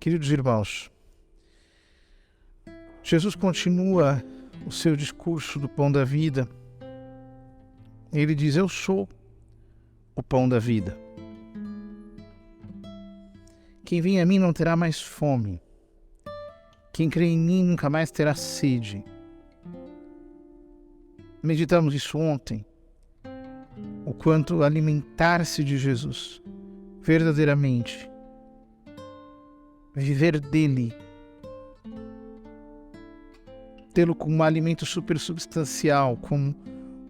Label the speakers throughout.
Speaker 1: Queridos irmãos, Jesus continua o seu discurso do pão da vida. Ele diz: eu sou o pão da vida. Quem vem a mim não terá mais fome. Quem crê em mim nunca mais terá sede. Meditamos isso ontem, o quanto alimentar-se de Jesus, verdadeiramente, viver dele, tê-lo como um alimento supersubstancial, como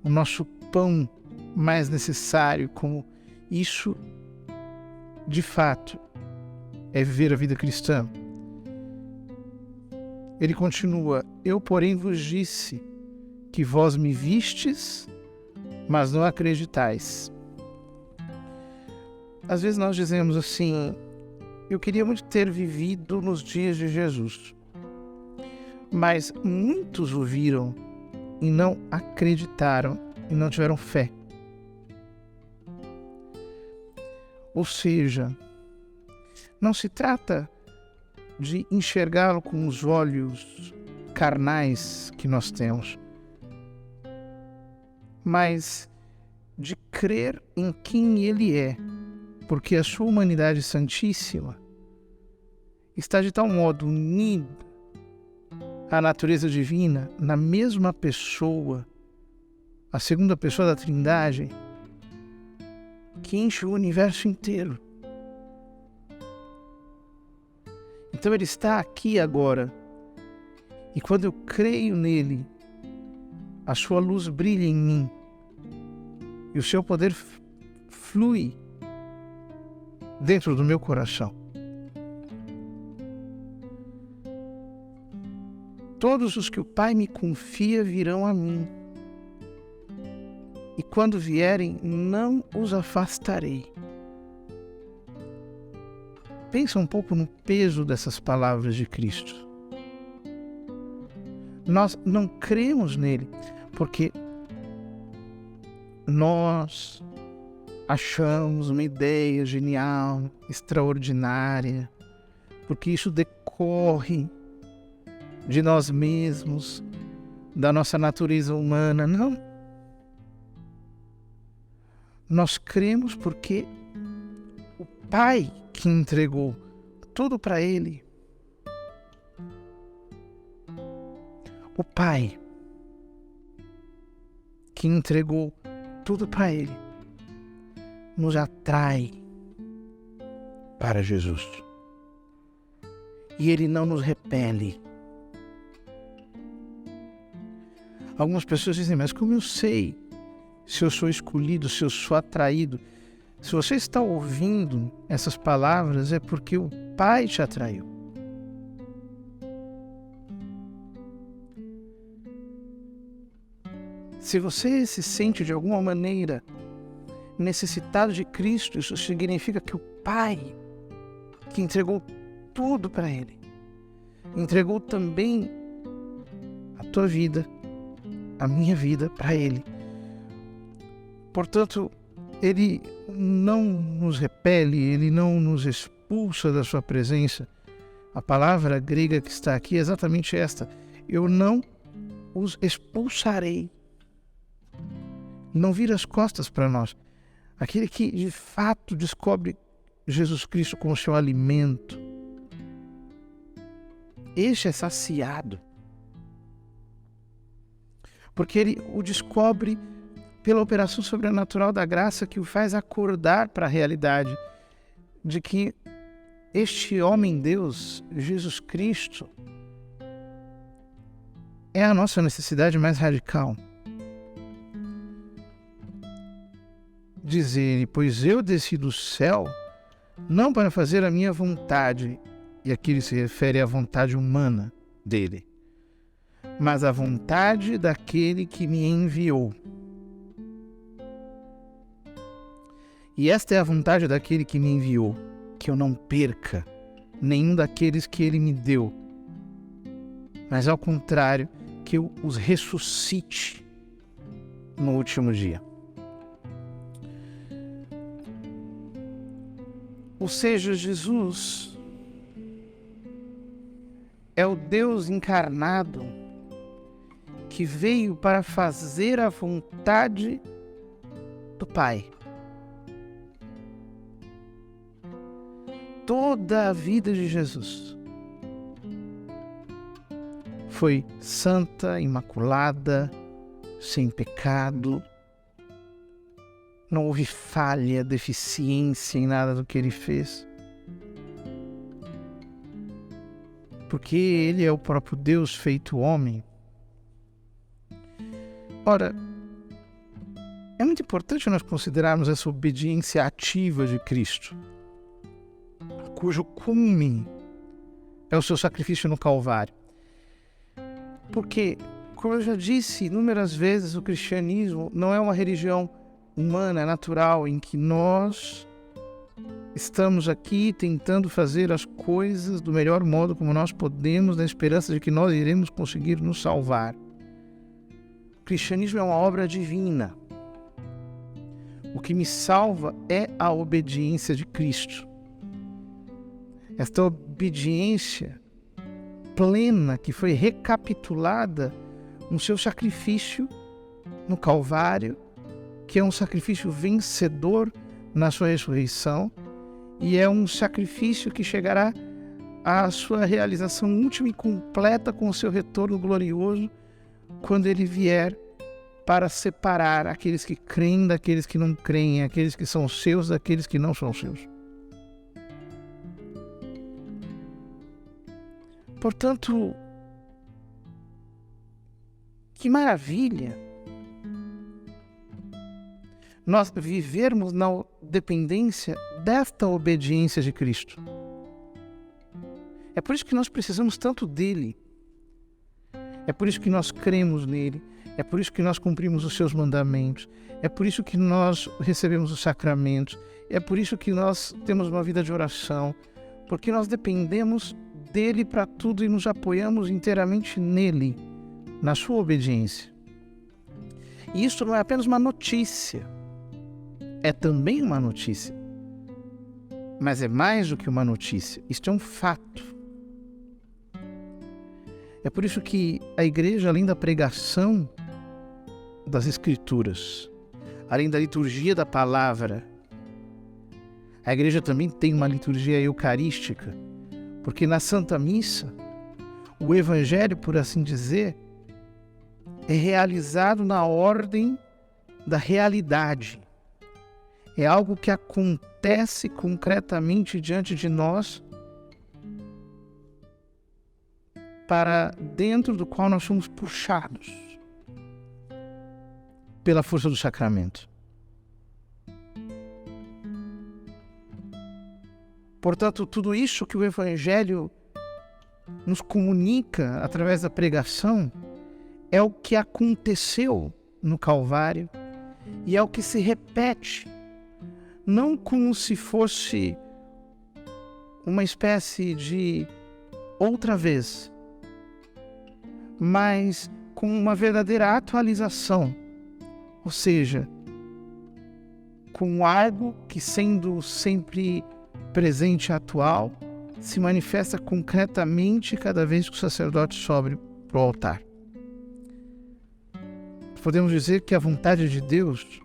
Speaker 1: o nosso pão mais necessário, como isso, de fato, é viver a vida cristã. Ele continua: eu, porém, vos disse que vós me vistes, mas não acreditais. Às vezes nós dizemos assim: eu queria muito ter vivido nos dias de Jesus, mas muitos o viram e não acreditaram e não tiveram fé. Ou seja, não se trata de enxergá-lo com os olhos carnais que nós temos, mas de crer em quem ele é, porque a sua humanidade santíssima está de tal modo unida à natureza divina, na mesma pessoa, a segunda pessoa da Trindade, que enche o universo inteiro. Então ele está aqui agora, e quando eu creio nele, a sua luz brilha em mim, e o seu poder flui dentro do meu coração. Todos os que o Pai me confia virão a mim, e quando vierem, não os afastarei. Pensa um pouco no peso dessas palavras de Cristo. Nós não cremos nele porque nós achamos uma ideia genial, extraordinária, porque isso decorre de nós mesmos, da nossa natureza humana. Não. Nós cremos porque o Pai que entregou tudo para ele, o Pai que entregou tudo para ele, nos atrai para Jesus. E ele não nos repele. Algumas pessoas dizem: mas como eu sei se eu sou escolhido, se eu sou atraído? Se você está ouvindo essas palavras, é porque o Pai te atraiu. Se você se sente de alguma maneira necessitado de Cristo, isso significa que o Pai, que entregou tudo para ele, entregou também a tua vida, a minha vida para ele. Portanto, ele não nos repele, ele não nos expulsa da sua presença. A palavra grega que está aqui é exatamente esta: eu não os expulsarei. Não vira as costas para nós. Aquele que de fato descobre Jesus Cristo como seu alimento, este é saciado, porque ele o descobre pela operação sobrenatural da graça que o faz acordar para a realidade de que este homem-Deus, Jesus Cristo, é a nossa necessidade mais radical. Diz ele: pois eu desci do céu não para fazer a minha vontade, e aqui ele se refere à vontade humana dele, mas à vontade daquele que me enviou. E esta é a vontade daquele que me enviou, que eu não perca nenhum daqueles que ele me deu, mas ao contrário, que eu os ressuscite no último dia. Ou seja, Jesus é o Deus encarnado que veio para fazer a vontade do Pai. Toda a vida de Jesus foi santa, imaculada, sem pecado. Não houve falha, deficiência em nada do que ele fez. Porque ele é o próprio Deus feito homem. Ora, é muito importante nós considerarmos essa obediência ativa de Cristo, cujo cume é o seu sacrifício no Calvário. Porque, como eu já disse inúmeras vezes, o cristianismo não é uma religião humana, natural, em que nós estamos aqui tentando fazer as coisas do melhor modo como nós podemos, na esperança de que nós iremos conseguir nos salvar. O cristianismo é uma obra divina. O que me salva é a obediência de Cristo. Esta obediência plena que foi recapitulada no seu sacrifício no Calvário, que é um sacrifício vencedor na sua ressurreição e é um sacrifício que chegará à sua realização última e completa com o seu retorno glorioso quando ele vier para separar aqueles que creem daqueles que não creem, aqueles que são seus daqueles que não são seus. Portanto, que maravilha nós vivermos na dependência desta obediência de Cristo. É por isso que nós precisamos tanto dele. É por isso que nós cremos nele. É por isso que nós cumprimos os seus mandamentos. É por isso que nós recebemos os sacramentos. É por isso que nós temos uma vida de oração. Porque nós dependemos dele para tudo e nos apoiamos inteiramente nele, na sua obediência. E isso não é apenas uma notícia. É também uma notícia. Mas é mais do que uma notícia. Isto é um fato. É por isso que a igreja, além da pregação das Escrituras, além da liturgia da palavra, a igreja também tem uma liturgia eucarística, porque na Santa Missa, o Evangelho, por assim dizer, é realizado na ordem da realidade. É algo que acontece concretamente diante de nós, para dentro do qual nós somos puxados pela força do sacramento. Portanto, tudo isso que o Evangelho nos comunica através da pregação é o que aconteceu no Calvário e é o que se repete, não como se fosse uma espécie de outra vez, mas com uma verdadeira atualização, ou seja, com algo que, sendo sempre presente e atual, se manifesta concretamente cada vez que o sacerdote sobe para o altar. Podemos dizer que a vontade de Deus,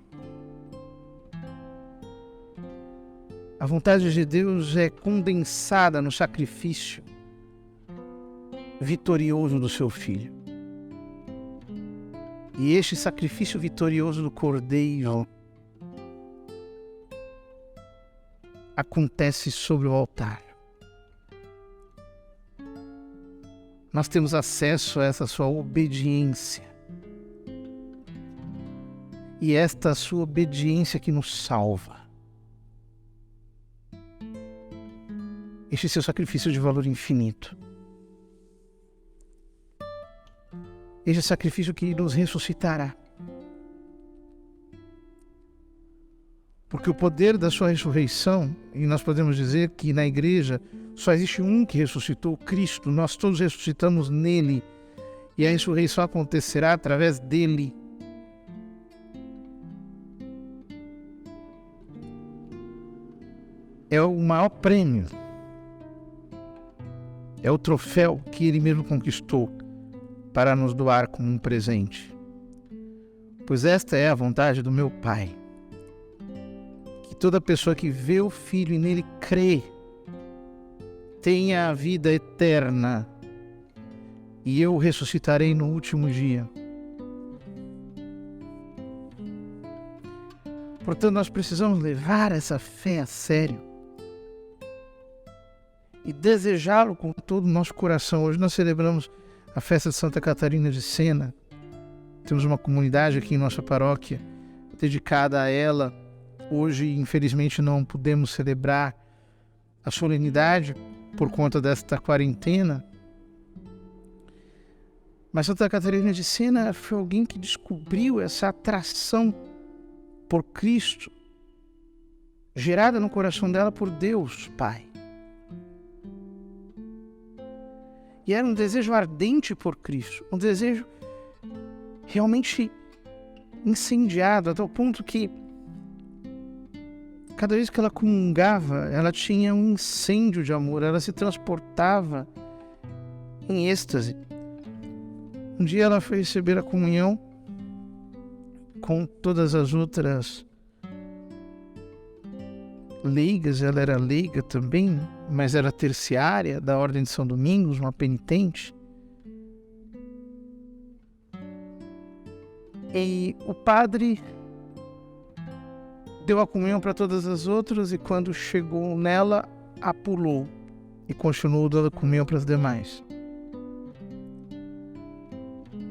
Speaker 1: é condensada no sacrifício vitorioso do seu Filho. E este sacrifício vitorioso do Cordeiro acontece sobre o altar. Nós temos acesso a essa sua obediência. E esta sua obediência que nos salva. Este seu sacrifício de valor infinito. Este sacrifício que nos ressuscitará. Porque o poder da sua ressurreição, e nós podemos dizer que na igreja só existe um que ressuscitou, Cristo. Nós todos ressuscitamos nele. E a ressurreição acontecerá através dele. É o maior prêmio É o troféu que Ele mesmo conquistou para nos doar como um presente. Pois esta é a vontade do meu Pai, que toda pessoa que vê o Filho e nele crê tenha a vida eterna, e eu o ressuscitarei no último dia. Portanto, nós precisamos levar essa fé a sério e desejá-lo com todo o nosso coração. Hoje nós celebramos a festa de Santa Catarina de Sena. Temos uma comunidade aqui em nossa paróquia dedicada a ela. Hoje, infelizmente, não pudemos celebrar a solenidade por conta desta quarentena. Mas Santa Catarina de Sena foi alguém que descobriu essa atração por Cristo, gerada no coração dela por Deus Pai. E era um desejo ardente por Cristo, um desejo realmente incendiado, até o ponto que cada vez que ela comungava, ela tinha um incêndio de amor, ela se transportava em êxtase. Um dia ela foi receber a comunhão com todas as outras leigas. Ela era leiga também, mas era terciária da Ordem de São Domingos, uma penitente. E o padre deu a comunhão para todas as outras, e quando chegou nela, a pulou e continuou dando a comunhão para as demais.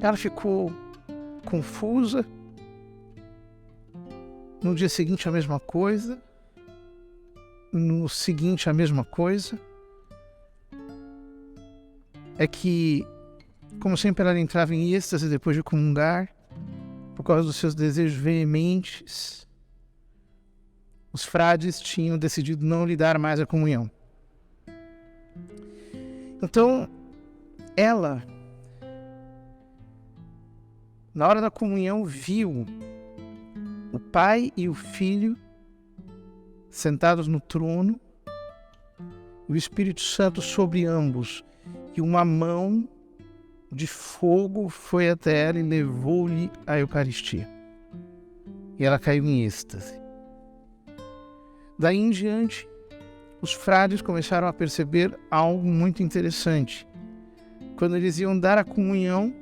Speaker 1: Ela ficou confusa. No dia seguinte a mesma coisa. No seguinte a mesma coisa. É que, como sempre, ela entrava em êxtase depois de comungar, por causa dos seus desejos veementes. Os frades tinham decidido não lhe dar mais a comunhão. Então, ela, na hora da comunhão, viu o Pai e o Filho sentados no trono, o Espírito Santo sobre ambos, e uma mão de fogo foi até ela e levou-lhe a Eucaristia. E ela caiu em êxtase. Daí em diante, os frades começaram a perceber algo muito interessante. Quando eles iam dar a comunhão,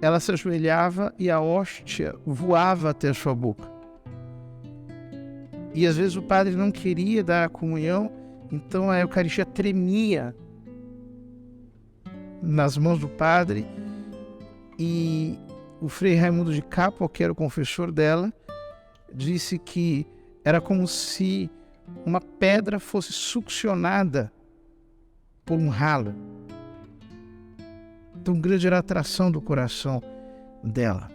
Speaker 1: ela se ajoelhava e a hóstia voava até a sua boca. E às vezes o padre não queria dar a comunhão, então a Eucaristia tremia nas mãos do padre, e o Frei Raimundo de Capua, que era o confessor dela, disse que era como se uma pedra fosse succionada por um ralo. Tão grande era a atração do coração dela.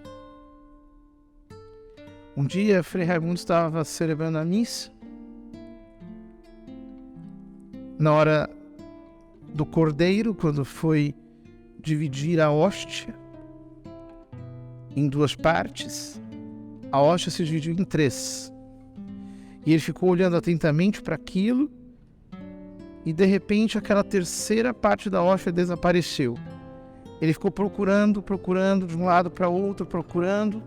Speaker 1: Um dia, Frei Raimundo estava celebrando a missa. Na hora do cordeiro, quando foi dividir a hóstia em duas partes, a hóstia se dividiu em três. E ele ficou olhando atentamente para aquilo, e de repente aquela terceira parte da hóstia desapareceu. Ele ficou procurando de um lado para outro, procurando.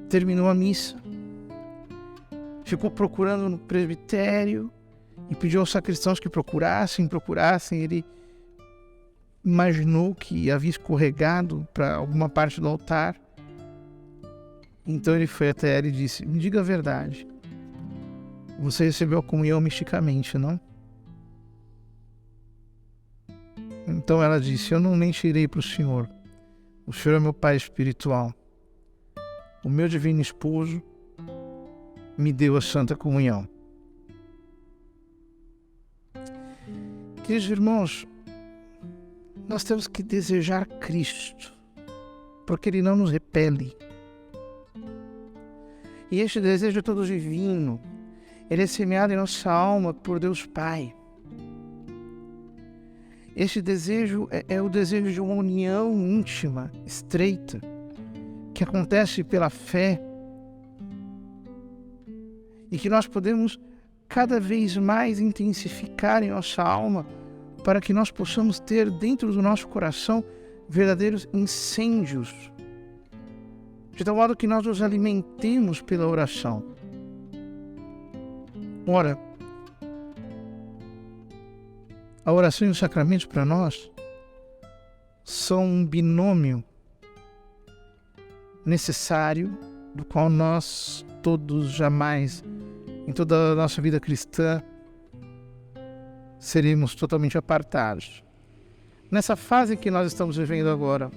Speaker 1: Terminou a missa. Ficou procurando no presbitério e pediu aos sacristãos que procurassem. Ele imaginou que havia escorregado para alguma parte do altar. Então ele foi até ela e disse: me diga a verdade. Você recebeu a comunhão misticamente, não? Então ela disse: eu não mentirei para o Senhor. O Senhor é meu Pai espiritual. O meu divino esposo me deu a Santa Comunhão. Queridos irmãos, nós temos que desejar Cristo, porque Ele não nos repele. E este desejo é todo divino. Ele é semeado em nossa alma por Deus Pai. Este desejo é o desejo de uma união íntima, estreita, que acontece pela fé. e que nós podemos cada vez mais intensificar em nossa alma para que nós possamos ter dentro do nosso coração verdadeiros incêndios, de tal modo que nós nos alimentemos pela oração. Ora, a oração e os sacramentos para nós são um binômio necessário, do qual nós todos jamais, em toda a nossa vida cristã, seremos totalmente apartados. Nessa fase que nós estamos vivendo agora,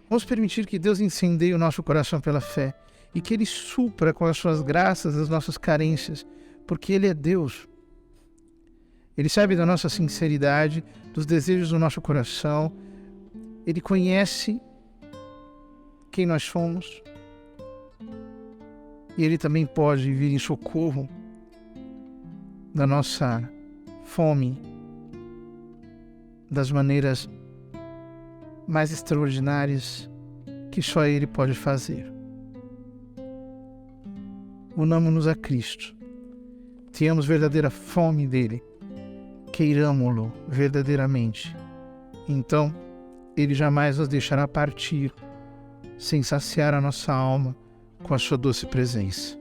Speaker 1: vamos permitir que Deus incendeie o nosso coração pela fé e que Ele supra com as suas graças as nossas carências, porque Ele é Deus. Ele sabe da nossa sinceridade, dos desejos do nosso coração. Ele conhece quem nós somos. E Ele também pode vir em socorro da nossa fome, das maneiras mais extraordinárias que só Ele pode fazer. Unamo-nos a Cristo, tenhamos verdadeira fome dEle, queiramo-lo verdadeiramente. Então, Ele jamais nos deixará partir sem saciar a nossa alma com a sua doce presença.